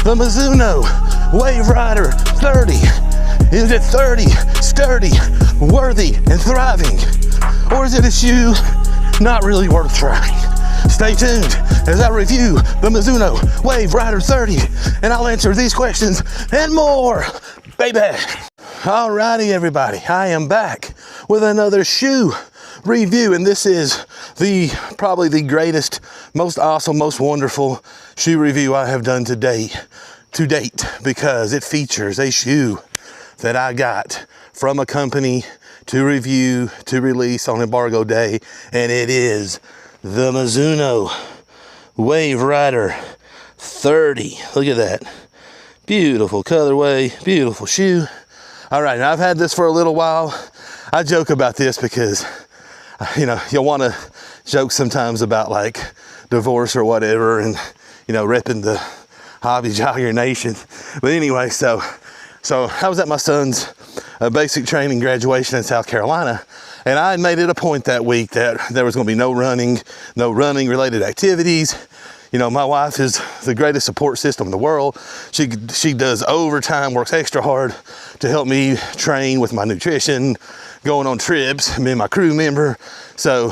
The Mizuno Wave Rider 30. Is it 30, sturdy, worthy, and thriving? Or is it a shoe not really worth trying? Stay tuned as I review the Mizuno Wave Rider 30, and I'll answer these questions and more, baby. Alrighty, everybody, I am back with another shoe review, and this is probably the greatest, most awesome, most wonderful shoe review I have done to date, because it features a shoe that I got from a company to review, to release on embargo day, and it is the Mizuno Wave Rider 30. Look at that. Beautiful colorway, beautiful shoe. All right, now I've had this for a little while. I joke about this because, you'll want to joke sometimes about like divorce or whatever, and, repping the hobby jogger nation. But anyway, so I was at my son's basic training graduation in South Carolina, and I had made it a point that week that there was going to be no running related activities. My wife is the greatest support system in the world. She does overtime, works extra hard to help me train with my nutrition, going on trips, me and my crew member. So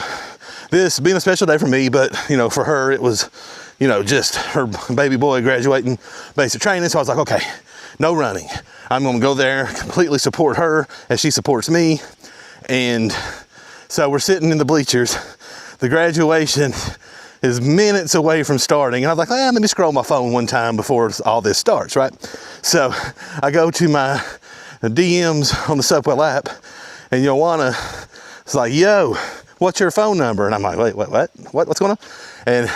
this being a special day for me, but for her it was just her baby boy graduating basic training. So I was like, okay, no running. I'm gonna go there, completely support her as she supports me. And so we're sitting in the bleachers. The graduation is minutes away from starting. And I was like, let me scroll my phone one time before all this starts, right? So I go to my DMs on the Subway app, and Joanna is like, yo, what's your phone number? And I'm like, wait, what's going on? And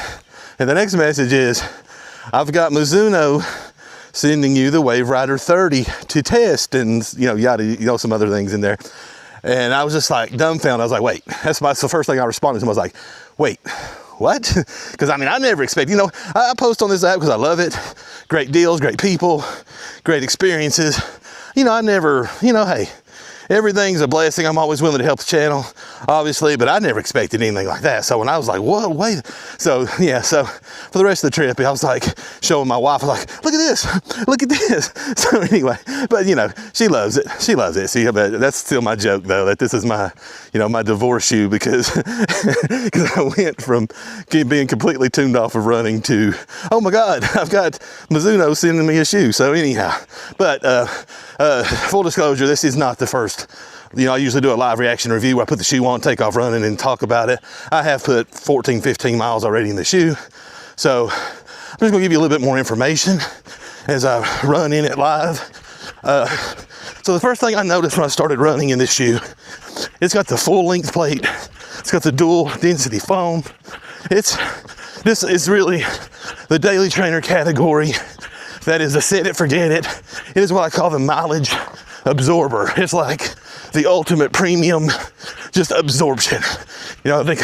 the next message is, I've got Mizuno sending you the Wave Rider 30 to test, and some other things in there. And I was just like dumbfounded. I was like, wait, that's the first thing I responded to. I was like, wait, what? Because I never expect, I post on this app because I love it. Great deals, great people, great experiences. I never, hey, everything's a blessing. I'm always willing to help the channel, obviously, but I never expected anything like that. So when I was like, whoa, wait. So yeah, so for the rest of the trip, I was like showing my wife, I was like, look at this. So anyway, but she loves it. She loves it. See, that's still my joke though, that this is my, my divorce shoe, because I went from being completely tuned off of running to, oh my God, I've got Mizuno sending me a shoe. So anyhow, but full disclosure, this is not the first. I usually do a live reaction review where I put the shoe on, take off running, and talk about it. I have put 14, 15 miles already in the shoe. So I'm just gonna give you a little bit more information as I run in it live. So the first thing I noticed when I started running in this shoe, it's got the full length plate. It's got the dual density foam. This is really the daily trainer category. That is a set it, forget it. It is what I call the mileage absorber. It's like the ultimate premium, just absorption. I think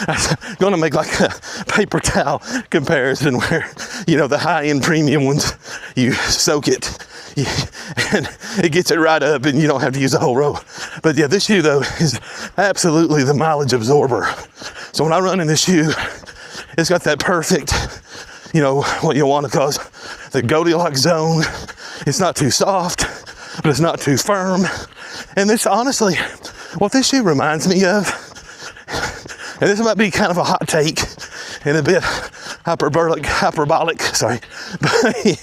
I'm gonna make like a paper towel comparison where, the high-end premium ones, you soak it and it gets it right up and you don't have to use a whole row. But yeah, this shoe though is absolutely the mileage absorber. So when I run in this shoe, it's got that perfect, what you want to call the Goldilocks zone. It's not too soft, but it's not too firm. And this, honestly, what this shoe reminds me of, and this might be kind of a hot take and a bit hyperbolic, sorry, but hey,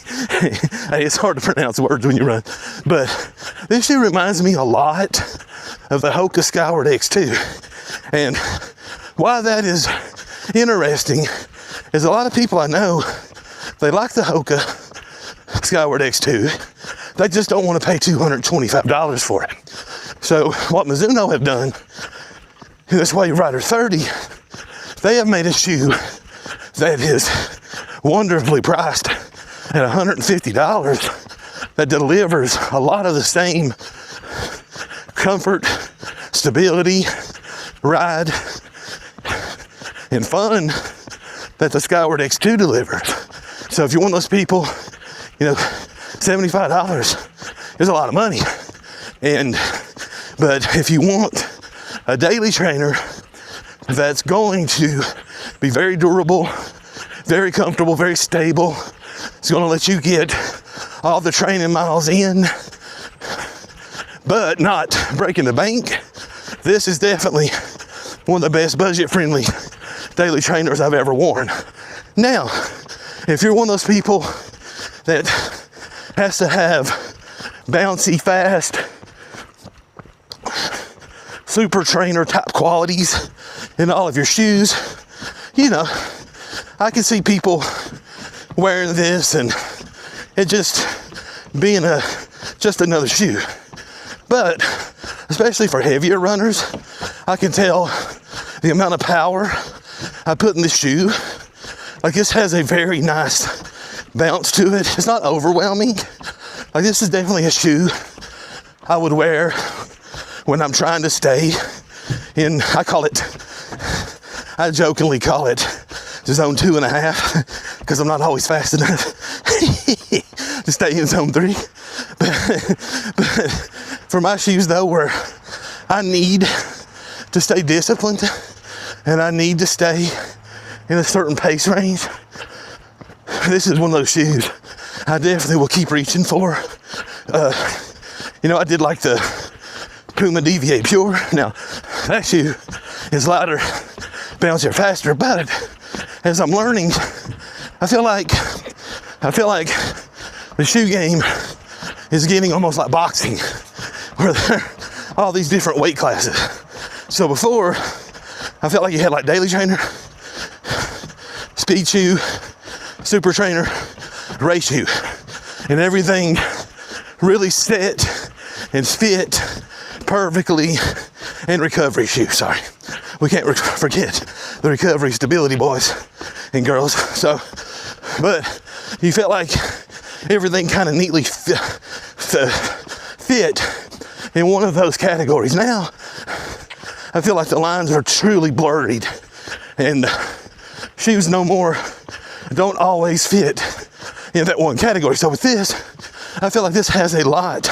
it's hard to pronounce words when you run. But this shoe reminds me a lot of the Hoka Skyward X2. And why that is interesting is a lot of people I know, they like the Hoka Skyward X2. They just don't want to pay $225 for it. So what Mizuno have done in this Wave Rider 30, they have made a shoe that is wonderfully priced at $150 that delivers a lot of the same comfort, stability, ride, and fun that the Skyward X2 delivers. So if you're one of those people, $75 is a lot of money. But if you want a daily trainer that's going to be very durable, very comfortable, very stable. It's gonna let you get all the training miles in, but not breaking the bank. This is definitely one of the best budget-friendly daily trainers I've ever worn. Now, if you're one of those people that has to have bouncy, fast, super trainer type qualities in all of your shoes, you know, I can see people wearing this and it just being just another shoe. But especially for heavier runners, I can tell the amount of power I put in this shoe. Like, this has a very nice bounce to it. It's not overwhelming. Like, this is definitely a shoe I would wear when I'm trying to stay in, I jokingly call it zone 2.5, because I'm not always fast enough to stay in zone 3. But for my shoes though, where I need to stay disciplined and I need to stay in a certain pace range, this is one of those shoes I definitely will keep reaching for. You know, I did like the Puma DVA Pure. Now, that shoe is lighter, bouncier, faster, but as I'm learning, I feel like the shoe game is getting almost like boxing, where there are all these different weight classes. So before, I felt like you had like daily trainer, speed shoe, super trainer, race shoe, and everything really set and fit perfectly. And recovery shoe, sorry, we can't forget the recovery stability boys and girls. So, but you felt like everything kind of neatly fit in one of those categories. Now I feel like the lines are truly blurred, and shoes no more don't always fit in that one category. So with this, I feel like this has a lot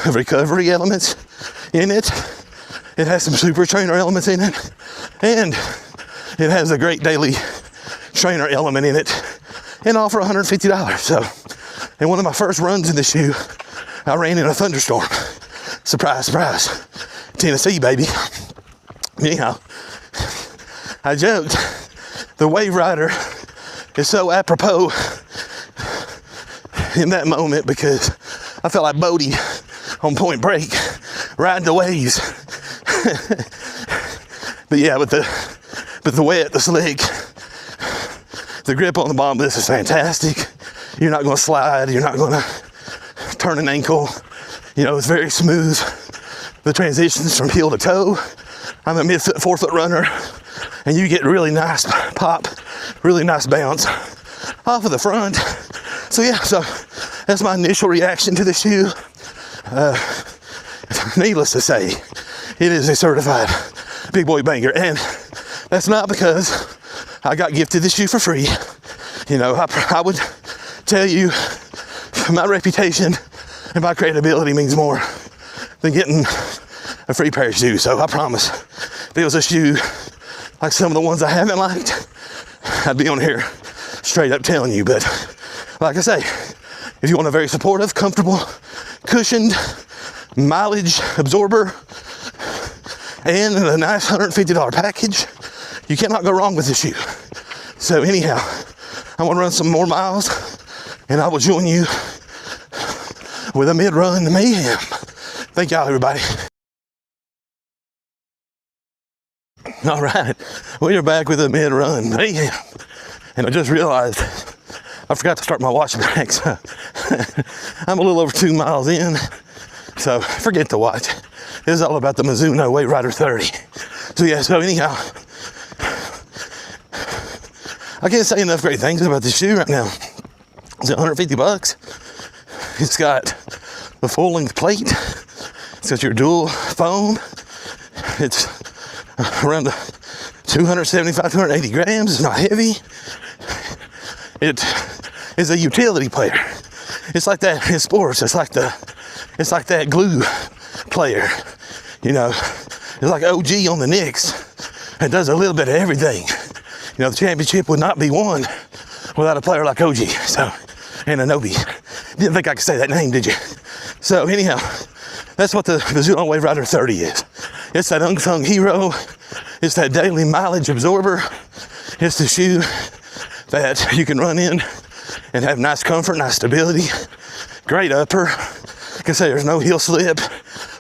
of recovery elements in it. It has some super trainer elements in it, and it has a great daily trainer element in it, and all for $150. So, in one of my first runs in the shoe, I ran in a thunderstorm. Surprise, surprise. Tennessee, baby. Anyhow, I joked, the Wave Rider is so apropos in that moment, because I felt like Bodie on Point Break, riding the waves. But yeah, but the wet, the slick, the grip on the bottom of this is fantastic. You're not going to slide. You're not going to turn an ankle. You know, it's very smooth. The transitions from heel to toe. I'm a mid-foot, forefoot runner, and you get really nice pop, really nice bounce off of the front. So yeah, so that's my initial reaction to the shoe. Needless to say, it is a certified big boy banger, and that's not because I got gifted this shoe for free. You know, I would tell you my reputation and my credibility means more than getting a free pair of shoes. So I promise, if it was a shoe like some of the ones I haven't liked, I'd be on here straight up telling you. But like I say, if you want a very supportive, comfortable, cushioned, mileage absorber, and a nice $150 package, you cannot go wrong with this shoe. So anyhow, I'm gonna run some more miles, and I will join you with a mid-run mayhem. Thank y'all, everybody. All right, we are back with a mid-run mayhem, and I just realized I forgot to start my watch back, so I'm a little over 2 miles in, so forget the watch. This is all about the Mizuno Wave Rider 30. So yeah, so anyhow, I can't say enough great things about this shoe right now. It's $150. It's got the full-length plate. It's got your dual foam. It's around 275, 280 grams. It's not heavy. It is a utility player. It's like that in sports. It's like that glue player. You know, it's like OG on the Knicks. It does a little bit of everything. You know, the championship would not be won without a player like OG, so, and Anobi. Didn't think I could say that name, did you? So anyhow, that's what the Mizuno Wave Rider 30 is. It's that unsung hero. It's that daily mileage absorber. It's the shoe that you can run in and have nice comfort, nice stability, great upper. You can say there's no heel slip,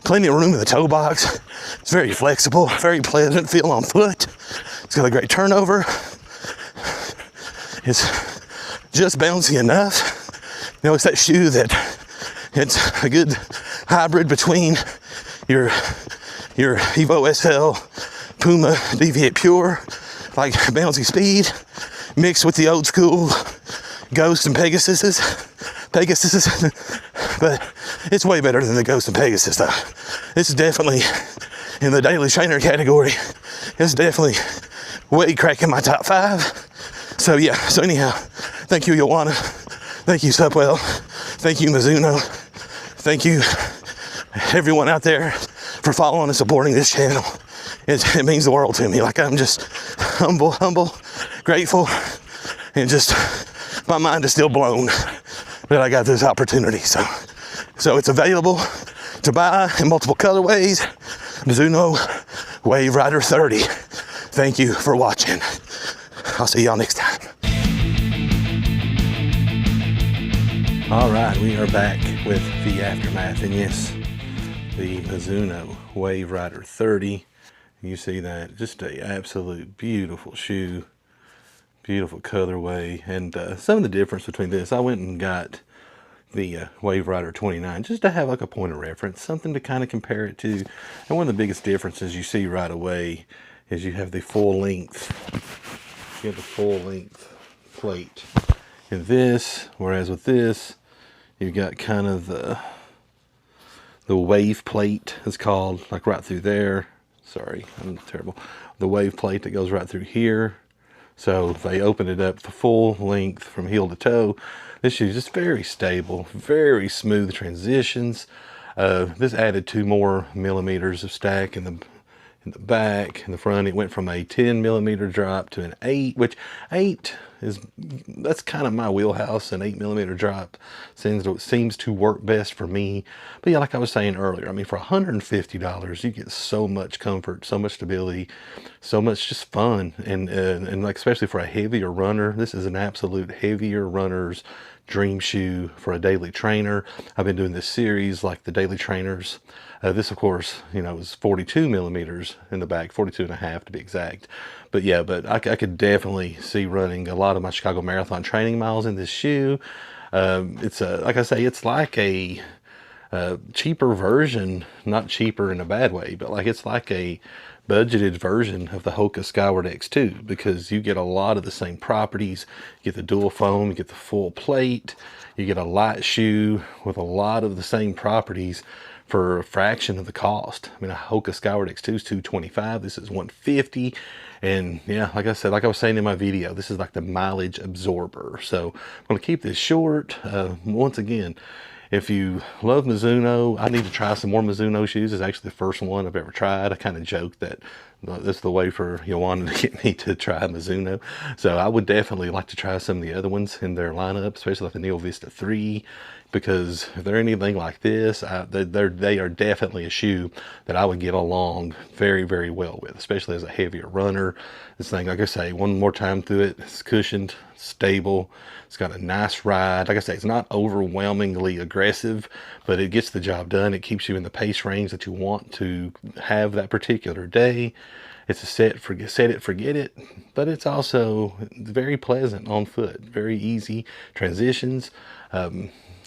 plenty of room in the toe box. It's very flexible, very pleasant feel on foot. It's got a great turnover. It's just bouncy enough. You know, it's that shoe that it's a good hybrid between your Evo SL, Puma Deviate Pure, like bouncy speed, mixed with the old school Ghost and Pegasus. But it's way better than the Ghost and Pegasus though. It's definitely in the daily trainer category. It's definitely way cracking my top 5. So yeah, so anyhow, thank you Joanna, thank you Supwell, thank you Mizuno, thank you everyone out there for following and supporting this channel. It means the world to me. Like, I'm just humble, grateful, and just my mind is still blown that I got this opportunity. So it's available to buy in multiple colorways. Mizuno Wave Rider 30. Thank you for watching. I'll see y'all next time. All right, we are back with the aftermath, and yes, the Mizuno Wave Rider 30. You see that, just a absolute beautiful shoe, beautiful colorway. And some of the difference between this, I went and got the Wave Rider 29 just to have like a point of reference, something to kind of compare it to. And one of the biggest differences you see right away is you have the full length, plate in this, whereas with this you've got kind of the wave plate is called, like right through there. Sorry, I'm terrible. The wave plate that goes right through here. So they open it up the full length from heel to toe. This shoe is just very stable, very smooth transitions. This added 2 more millimeters of stack in the back. In the front, it went from a 10 millimeter drop to an 8, which 8 is, that's kind of my wheelhouse. An 8 millimeter drop seems to work best for me. But yeah, like I was saying earlier, I mean, for $150 you get so much comfort, so much stability, so much just fun, and like especially for a heavier runner, this is an absolute heavier runner's dream shoe for a daily trainer. I've been doing this series like the daily trainers. This of course, you know, is 42 millimeters in the back, 42.5 to be exact. But yeah, but I could definitely see running a lot of my Chicago Marathon training miles in this shoe. It's like I say, it's like a cheaper version, not cheaper in a bad way, but like it's like a budgeted version of the Hoka Skyward X2, because you get a lot of the same properties. You get the dual foam, you get the full plate, you get a light shoe with a lot of the same properties for a fraction of the cost. I mean, a Hoka Skyward X2 is $225. This is $150. And yeah, like I said, like I was saying in my video, this is like the mileage absorber. So I'm going to keep this short. Once again, if you love Mizuno, I need to try some more Mizuno shoes. It's actually the first one I've ever tried. I kind of joked that that's the way for Joanna to get me to try Mizuno. So I would definitely like to try some of the other ones in their lineup, especially like the Neo Vista 3, because if they're anything like this, they are definitely a shoe that I would get along very, very well with, especially as a heavier runner. This thing, like I say, one more time through it, it's cushioned, stable. It's got a nice ride. Like I say, it's not overwhelmingly aggressive, but it gets the job done. It keeps you in the pace range that you want to have that particular day. It's a set it, forget it, but it's also very pleasant on foot, very easy transitions.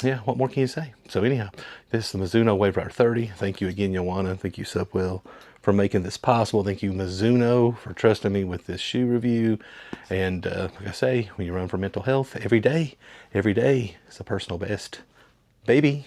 Yeah, what more can you say? So anyhow, this is the Mizuno Wave Rider 30. Thank you again, Joanna. Thank you, Supwell, for making this possible. Thank you, Mizuno, for trusting me with this shoe review. And like I say, when you run for mental health, every day is a personal best. Baby.